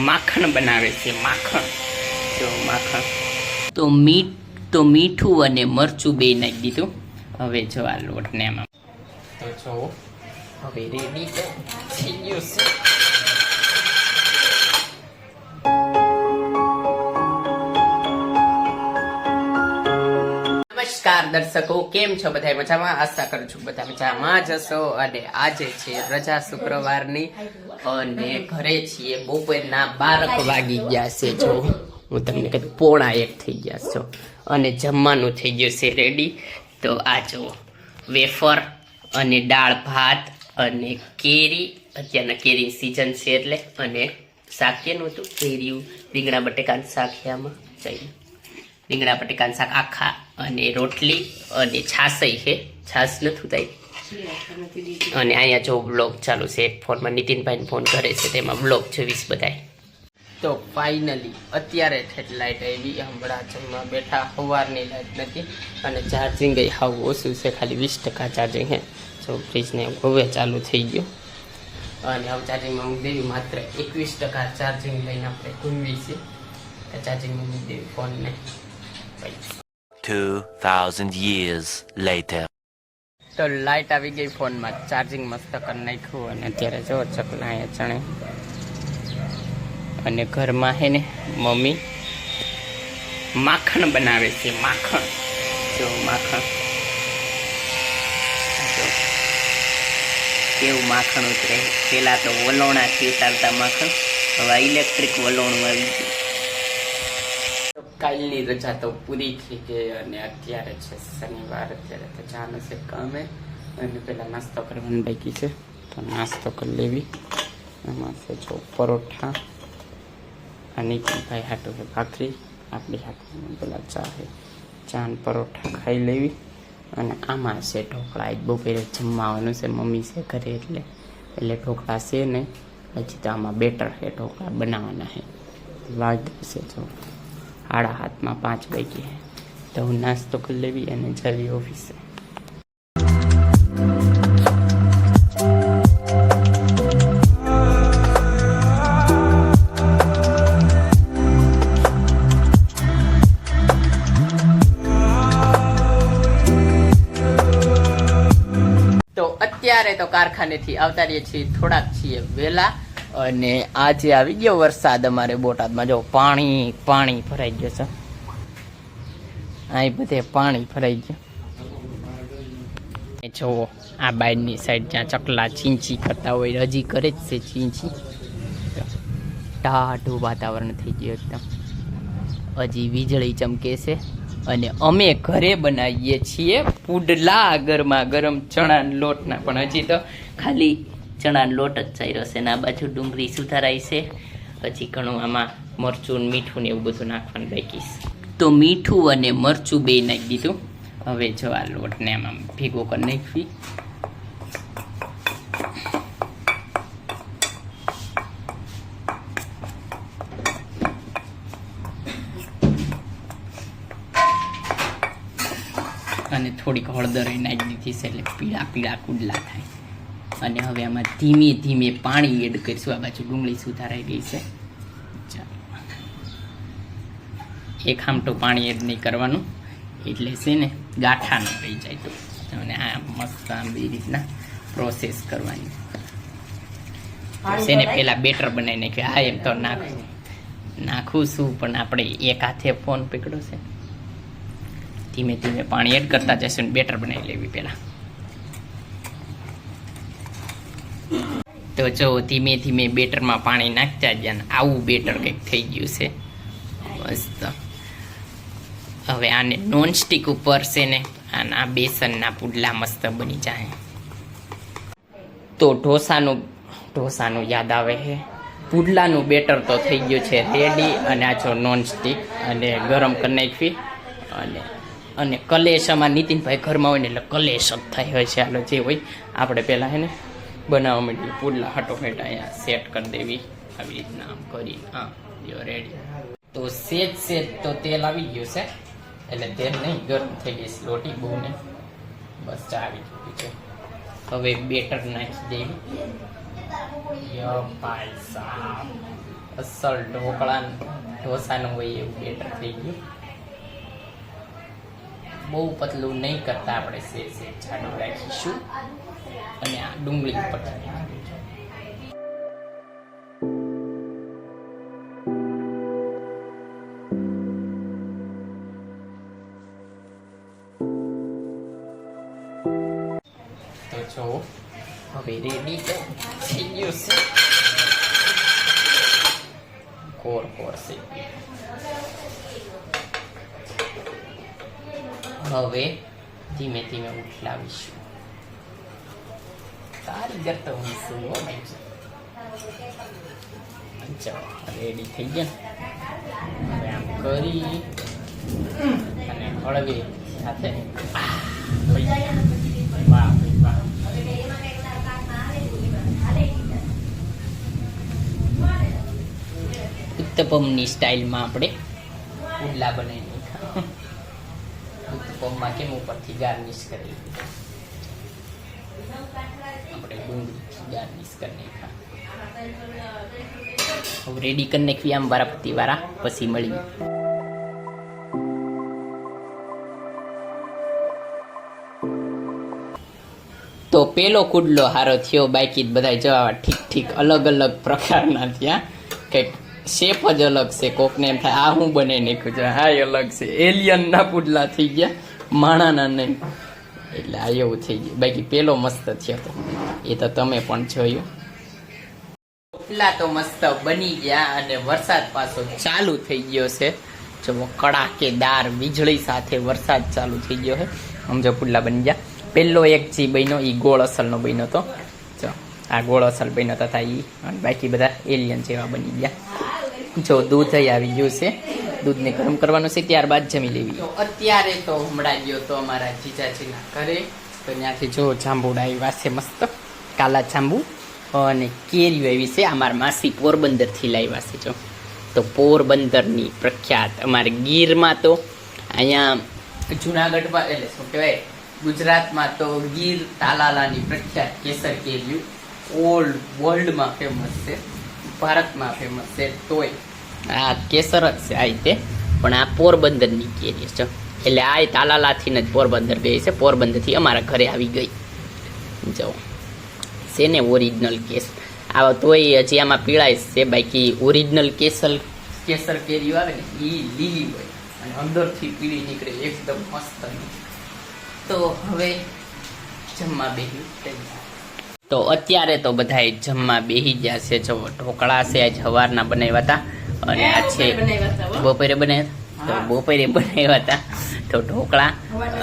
માખણ બનાવે છે, માખણ. જો માખણ તો મીઠું અને મરચું બે નાખી દીધું. હવે જો આ લોટને એમાં તો જો હવે રેડી તો થઈ ગયું છે. નમસ્કાર દર્શકો, કેમ છો બધા? મજામાં? આશા કરું છું બધા મજામાં જ હશો. અને આજે છે રજા શુક્રવારની અને ઘરે છીએ. બપોરના 12 વાગી ગયા છે. જો હું તમને કહું 1:45 થઈ ગયા છો અને જમવાનું થઈ ગયું છે રેડી. તો આ જો વેફર અને દાળ ભાત અને કેરી, અત્યારના કેરી સિઝન છે એટલે, અને શાક કેનું હતું? કેરીયું, રીંગણા બટેકાનું શાક છે આમાં, રીંગણા બટેકાનું શાક આખા, અને રોટલી અને છાસઈ છે, છાસ નથી થાય. અને અહીંયા જો બ્લોગ ચાલુ છે, એક ફોનમાં નીતિનભાઈને ફોન કરે છે, તેમાં બ્લોગ જોઈશ બધાય. તો ફાઇનલી અત્યારે ઠેઠ લાઇટ આવી, હમણાં જમવા બેઠા. સવારની લાઇટ નથી અને ચાર્જિંગ હાવ ઓછું છે, ખાલી 20% ચાર્જિંગ છે. જો ફ્રીજને હવે ચાલુ થઈ ગયું અને હવે ચાર્જિંગમાં મૂકી દેવી. માત્ર 21% ચાર્જિંગ લઈને આપણે ઘૂમવી છે. ચાર્જિંગમાં મૂકી દેવી ફોનને. 2000 years later. તો લાઇટ આવી ગઈ, ફોનમાં ચાર્જિંગ મસ્ત કરી નાખ્યું. અને અત્યારે જો ચકલા એ ચણે, અને ઘરમાં હે ને મમ્મી માખણ બનાવે છે, માખણ. જો માખણ, જો કેવું માખણ ઉતરે. પેલા તો વલોણાથી ઉતારતા માખણ, હવે ઇલેક્ટ્રિક વલોણું આવી ગયું. કાલની રજા તો પૂરી થઈ ગઈ અને અત્યારે છે શનિવાર. અત્યારે તો જવાનું છે કામે અને પેલા નાસ્તો કરવાની બાકી છે, તો નાસ્તો કરી લેવી. એમાં છે જો પરોઠા, આ નીતિનભાઈ હાટું છે ભાખરી, આપણી હાટું પેલા ચા છે, ચાન પરોઠા ખાઈ લેવી. અને આમાં છે ઢોકળા. એક બપોરે જમવાનું છે, મમ્મી છે ઘરે એટલે ઢોકળા છે નહીં. હજી તો આમાં બેટર છે, ઢોકળા બનાવવાના છે. વાગ્યું છે જો 7:30, 5 વાગી. તો હું નાસ્તો કરી લેવી અને જવી ઓફિસે. તો અત્યારે તો કારખાનેથી આવતા રહીએ છીએ, થોડાક છીએ વહેલા. અને આજે આવી ગયો વરસાદ અમારે બોટાદમાં. જો પાણી ભરાઈ ગયો છે, અહીં બધે પાણી ભરાઈ ગયું. જુઓ આ બાજુની સાઈડ જ્યાં ચકલા ચીંચી કરતા હોય, હજી કરે જ છે ચીંચી. ટાઢું વાતાવરણ થઈ ગયું એકદમ, હજી વીજળી ચમકે છે. અને અમે ઘરે બનાવીએ છીએ પુડલા, ગરમા ગરમ ચણાના લોટના. પણ હજી તો ખાલી ચણાનો લોટ જ ચાલ્યો છે ને આ બાજુ ડુંગળી સુધારાઈ છે. હજી ઘણું આમાં મરચું, મીઠું ને એવું બધું નાખવાનું બાકી છે. તો મીઠું અને મરચું બે નાખી દીધું. હવે જો આ લોટને આમાં ભેગો કરી નાખવી. અને થોડીક હળદર નાખી દીધી છે એટલે પીળા પીળા કુડલા થાય. અને હવે આમાં ધીમે ધીમે પાણી એડ કરીશું. આ બાજુ ડુંગળી સુધારાઈ ગઈ છે. ચાલો, એક આમટું પાણી એડ નહીં કરવાનું, એટલે છે ને ગાંઠા ન રહી જાય. તો અને આ મસ્ત આમ બે રીતના પ્રોસેસ કરવાની છે ને. પહેલાં બેટર બનાવી નાખ્યું. હા, એમ તો નાખું શું, પણ આપણે એક હાથે ફોન પકડ્યો છે. ધીમે ધીમે પાણી એડ કરતા જશું ને બેટર બનાવી લેવી પહેલાં. તો જો ધીમે ધીમે બેટરમાં પાણી નાખતા ગયા ને આવું બેટર કંઈક થઈ ગયું છે મસ્ત. હવે આને નોનસ્ટિક ઉપર છે ને આના બેસનના પુડલા મસ્ત બની જાય. તો ઢોસાનું યાદ આવે છે. પુડલાનું બેટર તો થઈ ગયું છે રેડી. અને આ જો નોનસ્ટિક અને ગરમ કરી નાખવી. અને કલેશ અમારા નીતિનભાઈ ઘરમાં હોય ને એટલે કલેશ જ થાય હોય છે. હાલો જે હોય આપણે પહેલાં હે ને બનાવવા માંડીએ. પુડલા હટોફેટ અહીંયા સેટ કરી દેવી આવી રીતના આમ કરી. હા, જો રેડી. તો સેજ તો તેલ આવી ગયું છે, એટલે તેલ નહીં ગરમ થઈ ગઈ છે લોટી બહુ નહીં, બસ ચા આવી ગઈ છે. હવે બેટર નાખી દેવી. ભાઈ સાહેબ અસલ ઢોસાનું હોય એવું બેટર થઈ ગયું. બહુ પતલું નહીં કરતા, આપણે સે જાડું રાખીશું. અને આ ડુંગળી ઉપર તો જો હવે રેડી તો થઈ ગયું છે. કોર છે. હવે ધીમે ધીમે ઉઠલાવીશું. કારીગર તો હું શું હો ભાઈ. ચાલો રેડી થઈ ગયા. હવે આમ કરી અને હળવી સાથે વાહ વાહ. ઉત્તપમની સ્ટાઇલમાં આપણે પુડલા બનાવી નાખ્યા. ઉત્તપમમાં કેમ ઉપરથી ગાર્નિશ કરી, આપણે ડુંગળીથી ગાર્નિશ કરી નાખ્યા. હવે રેડી કરી નાખવી આમ વારાપતિ વાળા, પછી મળીએ. તો પેલો કુડલો હારો થયો, બાકી બધા જવા ઠીક અલગ અલગ પ્રકારના થયા. કંઈક શેપ જ અલગ છે. કોકને એમ થાય આ હું બનાવી નાખ્યું છે, હા અલગ છે. એલિયન ના પુડલા થઈ ગયા, માણાના નહીં. એટલે આ એવું થઈ ગયું. બાકી પેલો મસ્ત થયો હતો, એ તો તમે પણ જોયું. પુડલા તો મસ્ત બની ગયા અને વરસાદ પાછો ચાલુ થઈ ગયો છે. જો કડાકેદાર વીજળી સાથે વરસાદ ચાલુ થઈ ગયો છે. સમજો પુડલા બની ગયા. પેલો એક જે બન્યો એ ગોળ અસલનો બન્યો હતો. જો આ ગોળ અસલ બન્યો તથા એ, અને બાકી બધા એલિયન જેવા બની ગયા. જો દૂધ આવી ગયું છે, દૂધને ગરમ કરવાનું છે, ત્યારબાદ જમી લેવી. તો અત્યારે તો હમણાં ગયો તો અમારા જીજાજીના ઘરે, તો ત્યાંથી જો જાંબુડા આવ્યા છે મસ્ત, કાલા જાંબુ અને કેરીઓ આવી છે. અમારા માસી પોરબંદરથી લાવ્યા છે. જો તો પોરબંદરની પ્રખ્યાત, અમારે ગીરમાં તો અહીંયા જુનાગઢમાં એટલે શું કહેવાય, ગુજરાતમાં તો ગીર તાલાલાની પ્રખ્યાત કેસર કેરીઓ ઓલ વર્લ્ડમાં ફેમસ છે, ભારતમાં ફેમસ છે. તોય આ કેસર જ છે આ રીતે, પણ આ પોરબંદરની કેરી છે. એટલે આ તાલાલાથી જ પોરબંદર ગઈ છે, પોરબંદરથી અમારા ઘરે આવી ગઈ. જો છે ને ઓરિજિનલ કેસ આ, તોય હજી આમાં પીળાય છે. બાકી ઓરિજિનલ કેસર કેરીઓ આવે ને એ લીલી હોય અને અંદરથી પીળી નીકળે, એકદમ મસ્ત. તો હવે જમવા બેહી. તો અત્યારે તો બધા જમવા બેહી ગયા છે. જો ઢોકળા છે આજ સવારના બનાવ્યા હતા, અને આ છે બપોરે બનાવ્યા. તો બપોરે બનાવ્યા હતા તો ઢોકળા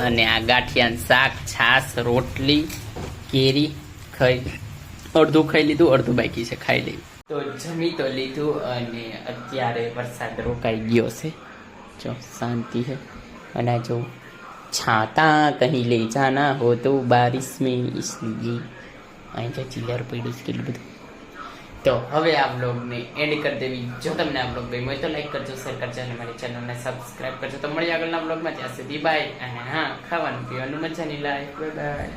અને આ ગાંઠિયાનું શાક, છાશ, રોટલી, કેરી ખાઈ, અડધું ખાઈ લીધું, અડધું બાકી છે ખાઈ લેવું. તો જમી તો લીધું અને અત્યારે વરસાદ રોકાઈ ગયો છે. જો શાંતિ છે. અને જો છાતા કહી લે જાના હો તો બારિશ મેં इसलिए અહીં જો ચિલર પડ્યું છે કેટલું બધું. તો હવે આ બ્લોગને એન્ડ કરી દેવી. જો તમને આ બ્લોગ ગમ્યો હોય તો લાઈક કરજો, શેર કરજો અને મારી ચેનલને સબસ્ક્રાઈબ કરજો. તો મળીએ આગળના બ્લોગમાં. ત્યાં સુધી બાય. અને હા, ખાવાનું પીવાનું મજા નહીં લાય. Bye bye.